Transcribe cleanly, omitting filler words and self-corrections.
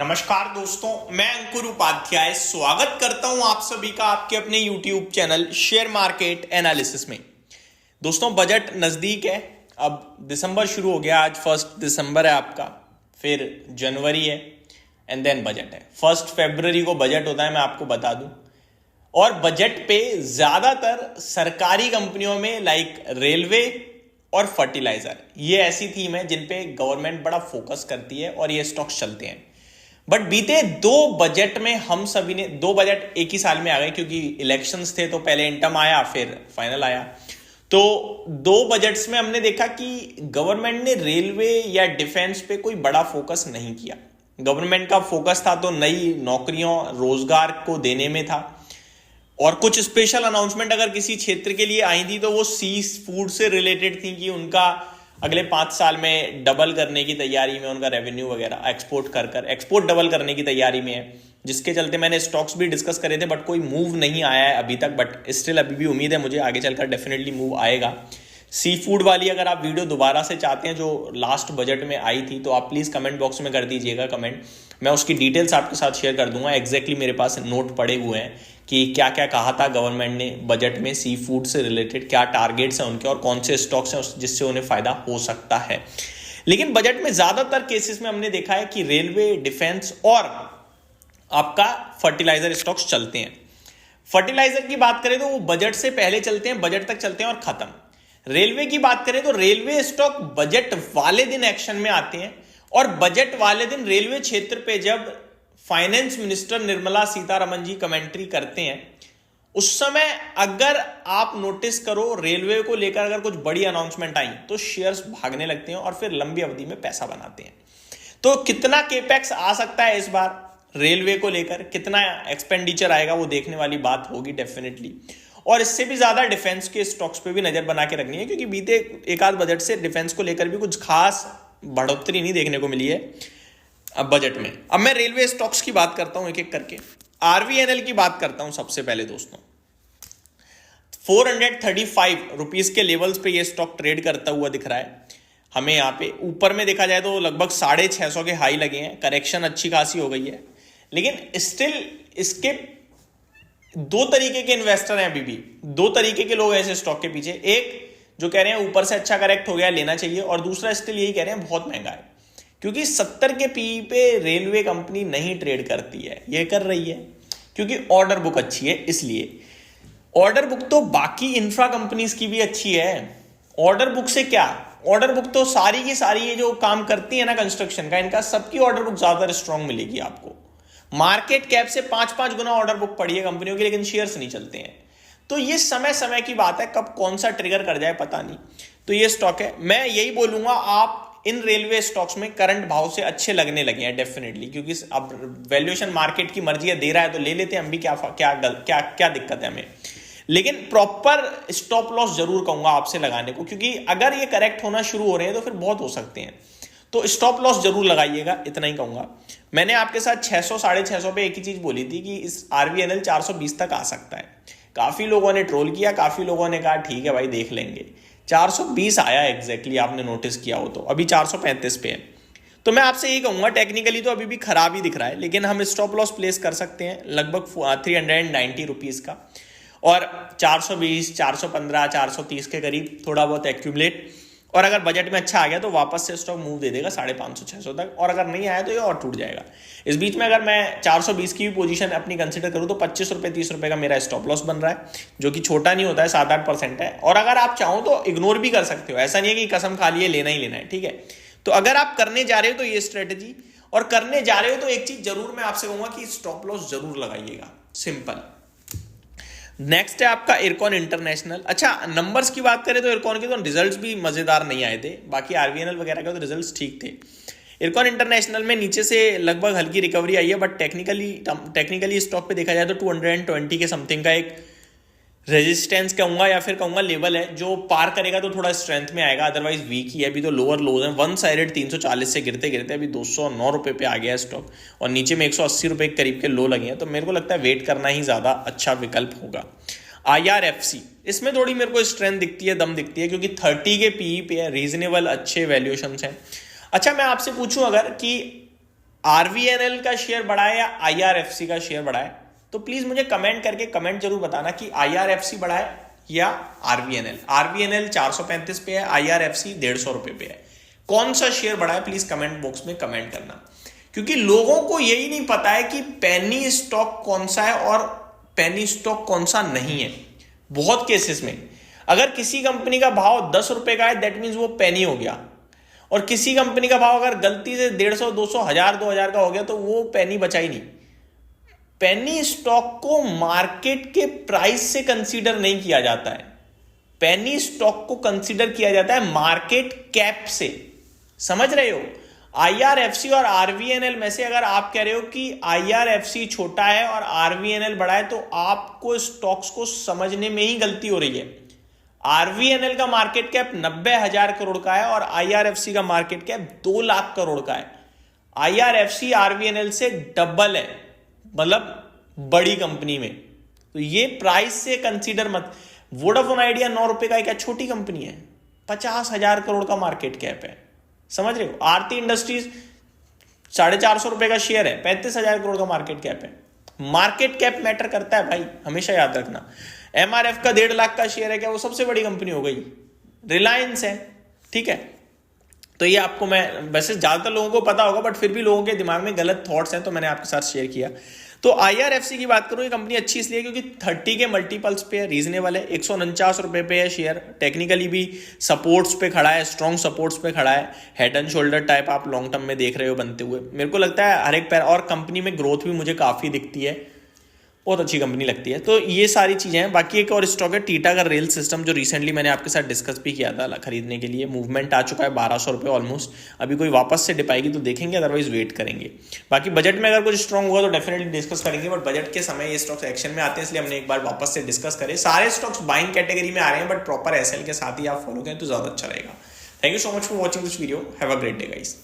नमस्कार दोस्तों, मैं अंकुर उपाध्याय स्वागत करता हूं आप सभी का आपके अपने YouTube channel share market analysis में। दोस्तों, बजट नजदीक है। अब दिसंबर शुरू हो गया, आज 1 दिसंबर है आपका, फिर जनवरी है एंड देन बजट है। 1 फरवरी को बजट होता है, मैं आपको बता दूं। और बजट पे ज्यादातर सरकारी कंपनियों में लाइक रेलवे और फर्टिलाइजर, ये ऐसी थीम है जिन पे गवर्नमेंट बड़ा फोकस करती है और ये स्टॉक्स चलते हैं। बट बीते 2 बजट में हम सभी ने 2 बजट एक ही साल में आ गए, क्योंकि इलेक्शंस थे तो पहले इंटर्म आया फिर फाइनल आया। तो 2 बजट्स में हमने देखा कि गवर्नमेंट ने रेलवे या डिफेंस पे कोई बड़ा फोकस नहीं किया। गवर्नमेंट का फोकस था तो नई नौकरियों रोजगार को देने में था, और कुछ स्पेशल अनाउंसमेंट अगर किसी क्षेत्र के लिए आई थी तो वो सी फूड से रिलेटेड थी कि उनका अगले 5 साल में डबल करने की तैयारी में, उनका रेवेन्यू वगैरह एक्सपोर्ट डबल करने की तैयारी में है, जिसके चलते मैंने स्टॉक्स भी डिस्कस करे थे। बट कोई मूव नहीं आया है अभी तक, बट स्टिल अभी भी उम्मीद है मुझे आगे चलकर डेफिनेटली मूव आएगा। सी फूड वाली अगर आप वीडियो दोबारा से चाहते हैं जो लास्ट बजट में आई थी, तो आप प्लीज़ कमेंट बॉक्स में कर दीजिएगा कमेंट, मैं उसकी डिटेल्स आपके साथ शेयर कर दूंगा। एग्जैक्टली मेरे पास नोट पड़े हुए हैं कि क्या क्या कहा था गवर्नमेंट ने बजट में सी फूड से रिलेटेड, क्या टारगेट्स हैं उनके और कौन से स्टॉक्स हैं जिससे उन्हें फायदा हो सकता है। लेकिन बजट में ज्यादातर केसेस में हमने देखा है कि रेलवे, डिफेंस और आपका फर्टिलाइजर स्टॉक्स चलते हैं। फर्टिलाइजर की बात करें तो वो बजट से पहले चलते हैं, बजट तक चलते हैं और खत्म। रेलवे की बात करें तो रेलवे स्टॉक बजट वाले दिन एक्शन में आते हैं, और बजट वाले दिन रेलवे क्षेत्र पे जब finance minister Nirmala Sitharaman ji commentary करते हैं, उस समय अगर आप नोटिस करो रेलवे को लेकर अगर कुछ बड़ी अनाउंसमेंट आई तो शेयर्स भागने लगते हैं और फिर लंबी अवधि में पैसा बनाते हैं। तो कितना केपेक्स आ सकता है इस बार रेलवे को लेकर, कितना एक्सपेंडिचर आएगा, वो देखने वाली बात होगी डेफिनेटली। और इससे भी ज्यादा डिफेंस के स्टॉक्स पे भी नजर बना के रखनी है, क्योंकि बीते एक आध बजट से डिफेंस को लेकर भी कुछ खास बढ़ोतरी नहीं देखने को मिली है अब बजट में। अब मैं रेलवे स्टॉक्स की बात करता हूं एक एक करके। आरवीएनएल की बात करता हूं सबसे पहले दोस्तों। 435 रुपीज के लेवल्स पे ये स्टॉक ट्रेड करता हुआ दिख रहा है हमें। यहाँ पे ऊपर में देखा जाए तो लगभग 650 के हाई लगे हैं, करेक्शन अच्छी खासी हो गई है। लेकिन स्टिल इसके 2 तरीके के इन्वेस्टर हैं, अभी भी 2 तरीके के लोग हैं ऐसे स्टॉक के पीछे। एक जो कह रहे हैं ऊपर से अच्छा करेक्ट हो गया लेना चाहिए, और दूसरा स्टिल यही कह रहे हैं बहुत महंगा है, क्योंकि 70 के पीई पे रेलवे कंपनी नहीं ट्रेड करती है। ये कर रही है क्योंकि ऑर्डर बुक अच्छी है, इसलिए। ऑर्डर बुक तो बाकी इंफ्रा कंपनीज की भी अच्छी है। ऑर्डर बुक से क्या, ऑर्डर बुक तो सारी की सारी ये जो काम करती है ना कंस्ट्रक्शन का, इनका सबकी ऑर्डर बुक ज्यादा स्ट्रांग मिलेगी आपको। मार्केट कैप से 5-5 गुना ऑर्डर बुक पड़ी है कंपनियों की, लेकिन शेयर्स नहीं चलते हैं। तो ये समय समय की बात है, कब कौन सा ट्रिगर कर जाए पता नहीं। तो ये स्टॉक है, मैं यही बोलूंगा आप इन रेलवे स्टॉक्स में करंट भाव से अच्छे लगने लगे हैं डेफिनेटली, क्योंकि अब वैल्यूएशन मार्केट की मर्जी है, दे रहा है तो ले लेते हैं हम भी, क्या क्या क्या क्या दिक्कत है हमें। लेकिन प्रॉपर स्टॉप लॉस जरूर कहूंगा आपसे लगाने को, क्योंकि अगर ये करेक्ट होना शुरू हो रहे हैं तो फिर बहुत हो सकते हैं। तो स्टॉप लॉस जरूर लगाइएगा, इतना ही कहूंगा। मैंने आपके साथ 600 650 पे एक ही चीज बोली थी कि इस आरवीएनएल 420 तक आ सकता है। काफी लोगों ने ट्रोल किया, काफी लोगों ने कहा ठीक है भाई देख लेंगे। 420 आया एग्जैक्टली, आपने नोटिस किया हो तो। अभी 435 पे है, तो मैं आपसे यही कहूंगा टेक्निकली तो अभी भी खराब ही दिख रहा है, लेकिन हम स्टॉप लॉस प्लेस कर सकते हैं लगभग 390 रुपीज का, और 420, 415, 430 के करीब थोड़ा बहुत एक्यूमुलेट। और अगर बजट में अच्छा आ गया तो वापस से स्टॉक मूव दे देगा 550 600 तक, और अगर नहीं आया तो ये और टूट जाएगा। इस बीच में अगर मैं 420 की भी पोजीशन अपनी कंसिडर करूं तो 25 रुपए 30 रुपए का मेरा स्टॉप लॉस बन रहा है, जो कि छोटा नहीं होता है, 7-8% है। और अगर आप चाहो तो इग्नोर भी कर सकते हो, ऐसा नहीं है कि कसम खा लिए लेना ही लेना है, ठीक है। तो अगर आप करने जा रहे हो तो ये स्ट्रेटेजी, और करने जा रहे हो तो एक चीज जरूर मैं आपसे कहूंगा कि स्टॉप लॉस जरूर लगाइएगा, सिंपल। नेक्स्ट है आपका इरकॉन इंटरनेशनल। अच्छा, नंबर्स की बात करें तो इरकॉन के तो रिजल्ट्स भी मजेदार नहीं आए थे, बाकी आरवीएनएल वगैरह के तो रिजल्ट्स ठीक थे। इरकॉन इंटरनेशनल में नीचे से लगभग हल्की रिकवरी आई है, बट टेक्निकली स्टॉक पे देखा जाए तो 220 के समथिंग का एक रेजिस्टेंस कहूंगा या फिर कहूंगा लेवल है, जो पार करेगा तो थोड़ा स्ट्रेंथ में आएगा, अदरवाइज वीक ही है। अभी तो लोअर लोज है, वन साइडेड 340 से गिरते गिरते अभी 209 रुपए पे आ गया है स्टॉक, और नीचे में 180 रुपए के करीब के लो लगे हैं। तो मेरे को लगता है वेट करना ही ज्यादा अच्छा विकल्प होगा। IRFC, इसमें थोड़ी मेरे को स्ट्रेंथ दिखती है, दम दिखती है, क्योंकि 30 के पीई पे है, रीजनेबल अच्छे वैल्यूएशंस हैं। अच्छा, मैं आपसे पूछूं अगर कि आरवीएनएल का शेयर बढ़ा है या आईआरएफसी का शेयर बढ़ा है? तो प्लीज मुझे कमेंट करके कमेंट जरूर बताना कि आईआरएफसी बढ़ा है या आरवीएनएल। आरवीएनएल 435 पे है, आईआरएफसी 150 रुपए पे है। कौन सा शेयर बढ़ा है प्लीज कमेंट बॉक्स में कमेंट करना, क्योंकि लोगों को यही नहीं पता है कि पेनी स्टॉक कौन सा है और पेनी स्टॉक कौन सा नहीं है। बहुत केसेस में अगर किसी कंपनी का भाव 10 रुपए का है दैट मीन्स वो पेनी हो गया, और किसी कंपनी का भाव अगर गलती से 150, 200, 1000, 2000 का हो गया तो वो पेनी बचा ही नहीं। पेनी स्टॉक को मार्केट के प्राइस से कंसीडर नहीं किया जाता है, पेनी स्टॉक को कंसीडर किया जाता है मार्केट कैप से। समझ रहे हो? आईआरएफसी और आरवीएनएल में से अगर आप कह रहे हो कि आईआरएफसी छोटा है और आरवीएनएल बड़ा है, तो आपको स्टॉक्स को समझने में ही गलती हो रही है। आरवीएनएल का मार्केट कैप 90,000 करोड़ का है और आईआरएफसी का मार्केट कैप 2 लाख करोड़ का है। आईआरएफसी आरवीएनएल से डबल है, मतलब बड़ी कंपनी में। तो ये प्राइस से कंसीडर मत। वोडाफोन आइडिया 9 रुपए का क्या छोटी कंपनी है? 50,000 करोड़ का मार्केट कैप है। समझ रहे हो? आरती इंडस्ट्रीज 450 रुपए का शेयर है, 35,000 करोड़ का मार्केट कैप है। मार्केट कैप मैटर करता है भाई, हमेशा याद रखना। एमआरएफ का 1.5 लाख का शेयर है, क्या वो सबसे बड़ी कंपनी हो गई? रिलायंस है, ठीक है। तो ये आपको मैं, वैसे ज्यादातर लोगों को पता होगा बट फिर भी लोगों के दिमाग में गलत थॉट्स हैं, तो मैंने आपके साथ शेयर किया। तो आईआरएफसी की बात करूं, ये कंपनी अच्छी इसलिए क्योंकि 30 के मल्टीपल्स पे है, रीजनेबल है, 149 रुपए पे है शेयर। टेक्निकली भी सपोर्ट्स पे खड़ा है, स्ट्रॉन्ग सपोर्ट्स पे खड़ा है। हेड एंड शोल्डर टाइप आप लॉन्ग टर्म में देख रहे हो बनते हुए। मेरे को लगता है हर एक पैर, और कंपनी में ग्रोथ भी मुझे काफी दिखती है, बहुत अच्छी कंपनी लगती है। तो ये सारी चीजें हैं। बाकी एक और स्टॉक है टीटा का रेल सिस्टम, जो रिसेंटली मैंने आपके साथ डिस्कस भी किया था खरीदने के लिए। मूवमेंट आ चुका है 1200 रुपये ऑलमोस्ट। अभी कोई वापस से डिप आएगी तो देखेंगे, अदरवाइज वेट करेंगे। बाकी बजट में अगर कुछ स्ट्रॉन्ग हुआ तो डेफिनेटली डिस्कस करेंगे, बट बजट के समय ये स्टॉक्स एक्शन में आते हैं, इसलिए हमने एक बार वापस से डिस्कस करे। सारे स्टॉक्स बाइंग कैटेगरी में आ रहे हैं, बट प्रॉपर एसएल के साथ ही आप फॉलो करें तो ज्यादा अच्छा रहेगा। Thank you so much for watching this video. Have a great day guys.